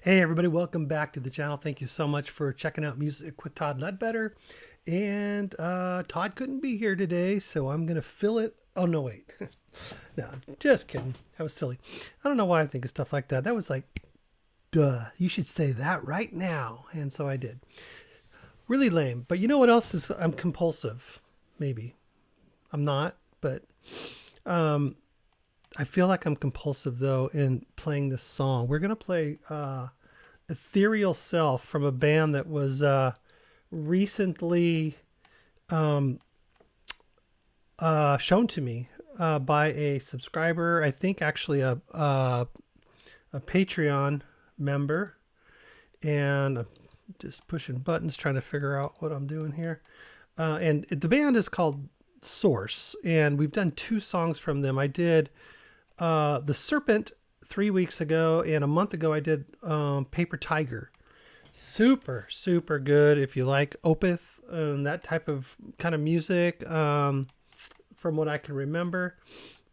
Hey everybody, welcome back to the channel. Thank you so much for checking out Music with Todd Ledbetter. And Todd couldn't be here today, so I'm going to fill it. Oh, no, wait. No, just kidding. That was silly. I don't know why I think of stuff like that. That was like, duh, you should say that right now. And so I did. Really lame. But you know what else is, I'm compulsive. Maybe. I'm not, but I feel like I'm compulsive though in playing this song. We're going to play Ethereal Self from a band that was recently shown to me by a subscriber. I think actually a Patreon member, and I'm just pushing buttons trying to figure out what I'm doing here. And the band is called Source, and we've done 2 songs from them. I did The Serpent 3 weeks ago, and a month ago I did Paper Tiger. Super good if you like Opeth and that type of kind of music, from what I can remember.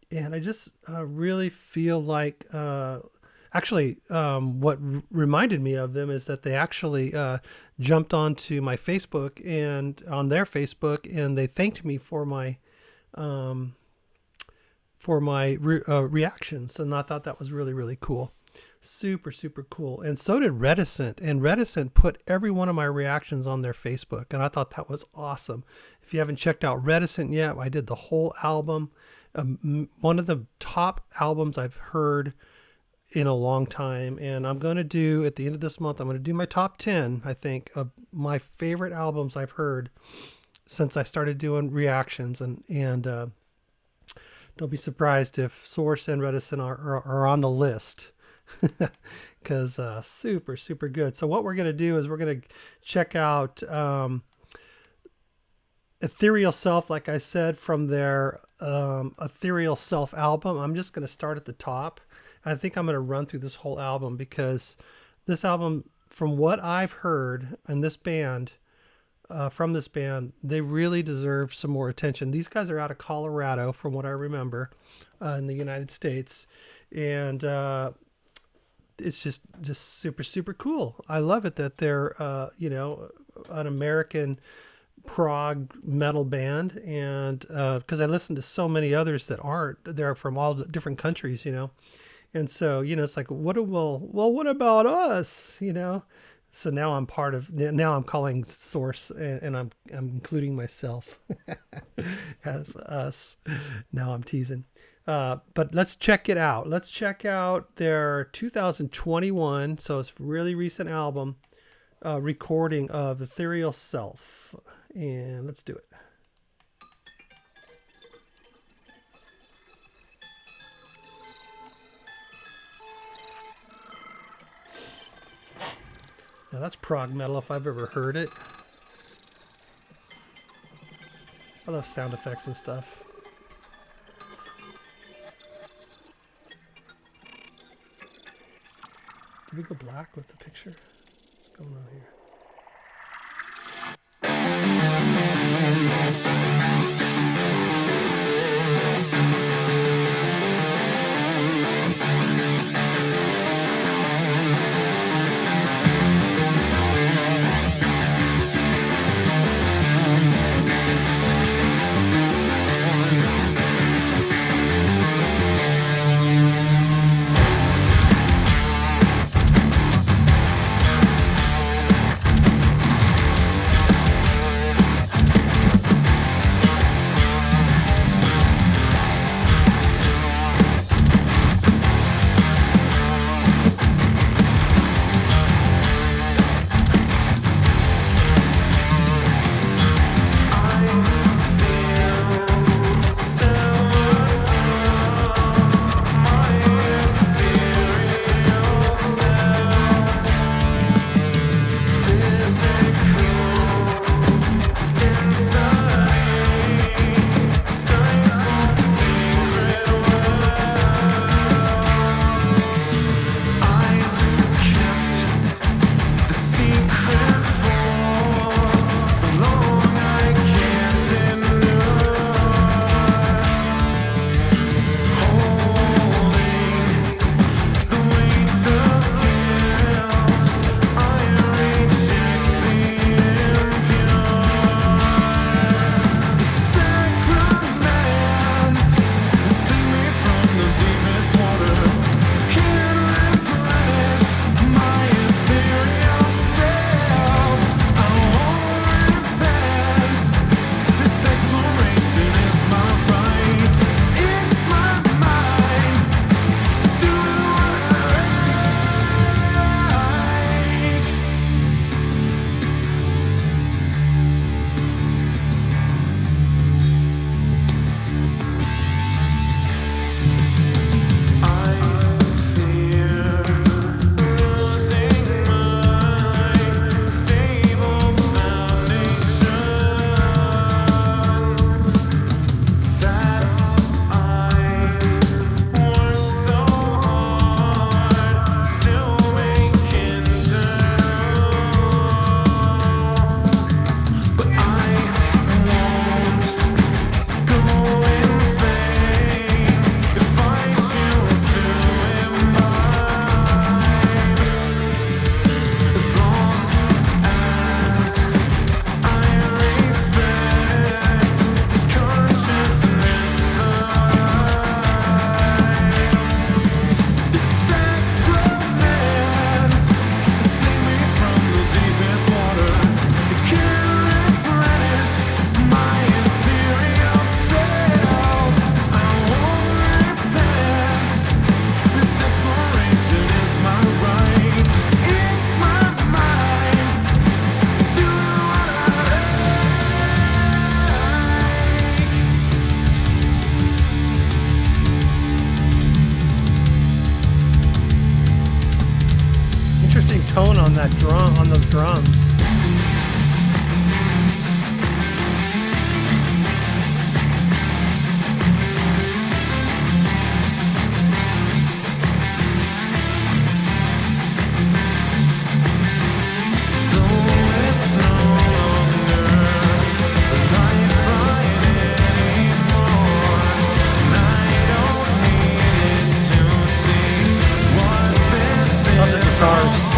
And I just really feel like what reminded me of them is that they actually jumped onto my Facebook and on their Facebook, and they thanked me for my reactions, and I thought that was really cool. Super cool. And so did Reticent, and Reticent put every one of my reactions on their Facebook, and I thought that was awesome. If you haven't checked out Reticent yet, I did the whole album. One of the top albums I've heard in a long time, and I'm going to do, at the end of this month, I'm going to do my top 10, I think, of my favorite albums I've heard since I started doing reactions. And don't be surprised if Source and Reticent are on the list, because super good. So what we're going to do is we're going to check out Ethereal Self, like I said, from their Ethereal Self album. I'm just going to start at the top. I think I'm going to run through this whole album, because this album, from what I've heard, and this band, from this band, they really deserve some more attention. These guys are out of Colorado, from what I remember, in the United States, and it's just super cool. I love it that they're an American prog metal band, and because I listen to so many others that aren't. They're from all different countries, and so it's like, what about us, So now I'm now I'm calling Source, and I'm including myself as us. Now I'm teasing. But let's check it out. Let's check out their 2021, so it's a really recent album, recording of Ethereal Self. And let's do it. Now that's prog metal if I've ever heard it. I love sound effects and stuff. Did we go black with the picture? What's going on here? interesting tone on that drum, on those drums. Love the guitars.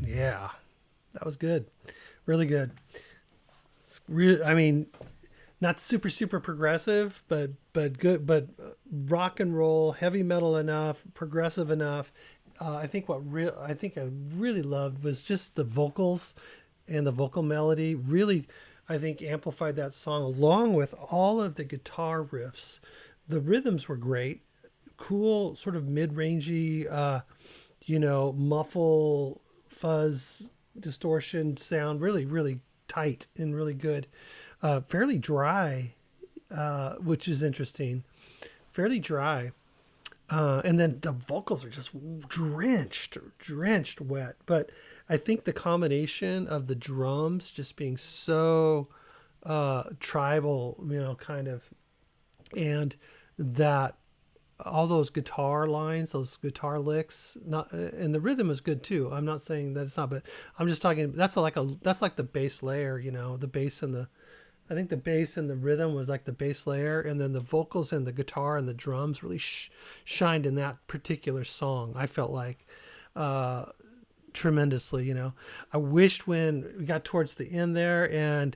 Yeah, that was good. Really good. I mean, not super super progressive, but good, but rock and roll, heavy metal enough, progressive enough. I think I really loved was just the vocals and the vocal melody. Really, I think amplified that song along with all of the guitar riffs. The rhythms were great, cool, sort of mid-rangey, muffle, fuzz, distortion sound. Really, really tight and really good. Fairly dry, which is interesting. Fairly dry. And then the vocals are just drenched wet. But I think the combination of the drums just being so tribal, kind of, and that all those guitar lines, those guitar licks, not and the rhythm is good too. I'm not saying that it's not, but I'm just talking. That's like the bass layer, the bass and the. I think the bass and the rhythm was like the bass layer, and then the vocals and the guitar and the drums really shined in that particular song. I felt like tremendously. I wished when we got towards the end there and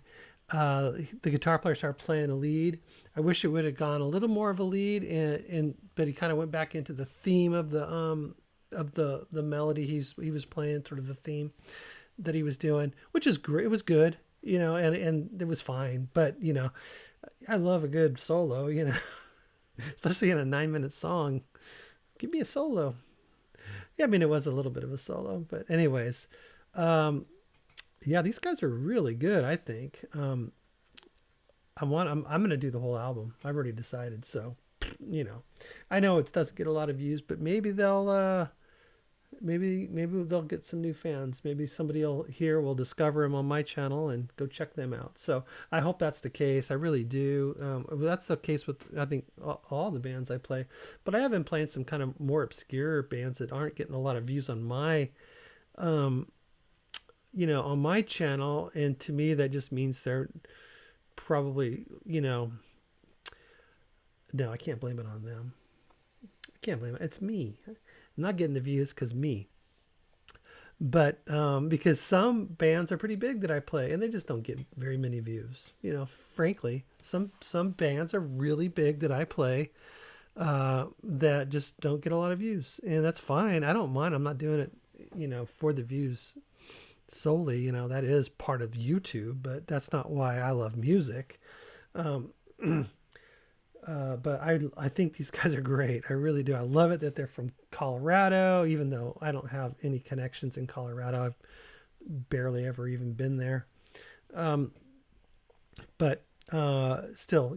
the guitar player started playing a lead. I wish it would have gone a little more of a lead, but he kind of went back into the theme of the melody he was playing, sort of the theme that he was doing, which is great. It was good, and it was fine. But I love a good solo, especially in a 9-minute song. Give me a solo. Yeah, I mean it was a little bit of a solo, but anyways. Yeah, these guys are really good. I think I'm going to do the whole album. I've already decided. So, I know it doesn't get a lot of views, but maybe they'll get some new fans. Maybe somebody here will discover them on my channel and go check them out. So I hope that's the case. I really do. That's the case with I think all the bands I play. But I have been playing some kind of more obscure bands that aren't getting a lot of views on my on my channel, and to me that just means they're probably, no, I can't blame it on them. I can't blame it. It's me. I'm not getting the views because me. But because some bands are pretty big that I play and they just don't get very many views. Frankly, some bands are really big that I play that just don't get a lot of views, and that's fine. I don't mind. I'm not doing it, for the views solely. That is part of YouTube, but that's not why I love music. But I think these guys are great. I really do. I love it that they're from Colorado, even though I don't have any connections in Colorado. I've barely ever even been there. But still,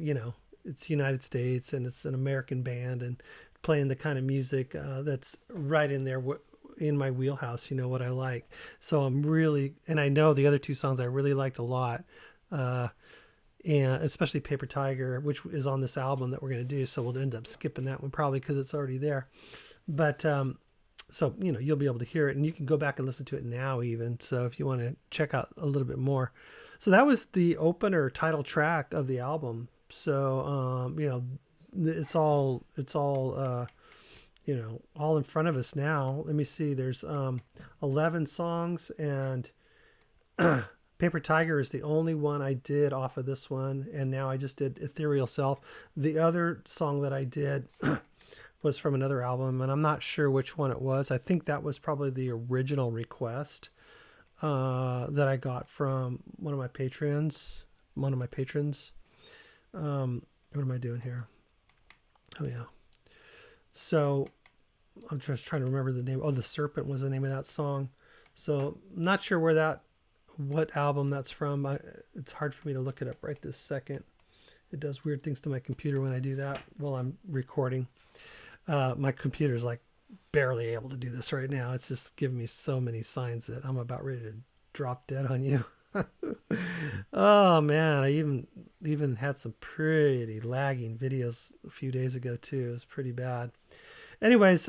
it's United States and it's an American band and playing the kind of music that's right in there in my wheelhouse, what I like. So I'm really, and I know the other two songs I really liked a lot. And especially Paper Tiger, which is on this album that we're going to do. So we'll end up skipping that one probably because it's already there. But so, you'll be able to hear it and you can go back and listen to it now even. So if you want to check out a little bit more. So that was the opener title track of the album. So, it's all all in front of us now. Let me see. There's 11 songs, and Paper Tiger is the only one I did off of this one, and now I just did Ethereal Self. The other song that I did was from another album, and I'm not sure which one it was. I think that was probably the original request that I got from one of my patrons. What am I doing here? Oh yeah. So I'm just trying to remember the name. Oh, The Serpent was the name of that song. So I'm not sure what album that's from. It's hard for me to look it up right this second. It does weird things to my computer when I do that while I'm recording. My computer's like barely able to do this right now. It's just giving me so many signs that I'm about ready to drop dead on you. Oh man, I even had some pretty lagging videos a few days ago too. It was pretty bad. Anyways,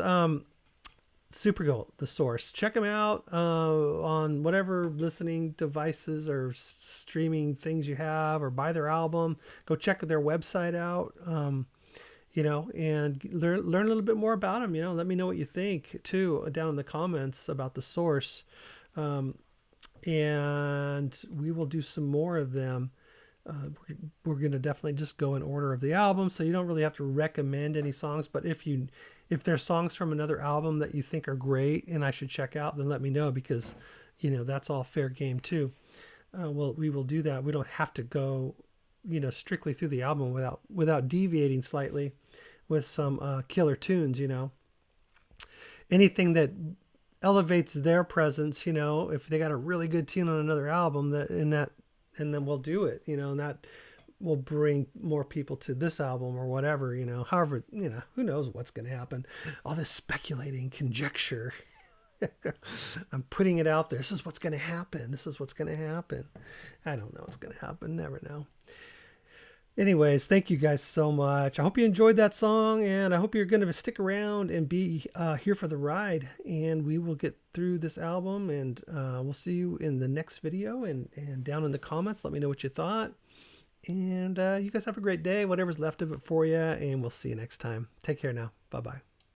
Supergold, the source. Check them out on whatever listening devices or streaming things you have, or buy their album. Go check their website out. And learn a little bit more about them. Let me know what you think too down in the comments about the source, and we will do some more of them. We're going to definitely just go in order of the album, so you don't really have to recommend any songs. But if there's songs from another album that you think are great and I should check out, then let me know, because that's all fair game too. Well, we will do that. We don't have to go strictly through the album without deviating slightly with some killer tunes. Anything that elevates their presence, if they got a really good tune on another album, and then we'll do it, and that will bring more people to this album or whatever. However, who knows what's going to happen. All this speculating, conjecture. I'm putting it out there. This is what's going to happen. This is what's going to happen. I don't know what's going to happen. Never know. Anyways, thank you guys so much. I hope you enjoyed that song, and I hope you're going to stick around and be here for the ride. And we will get through this album, and we'll see you in the next video. And down in the comments, let me know what you thought. And you guys have a great day, whatever's left of it for you, and we'll see you next time. Take care now. Bye-bye.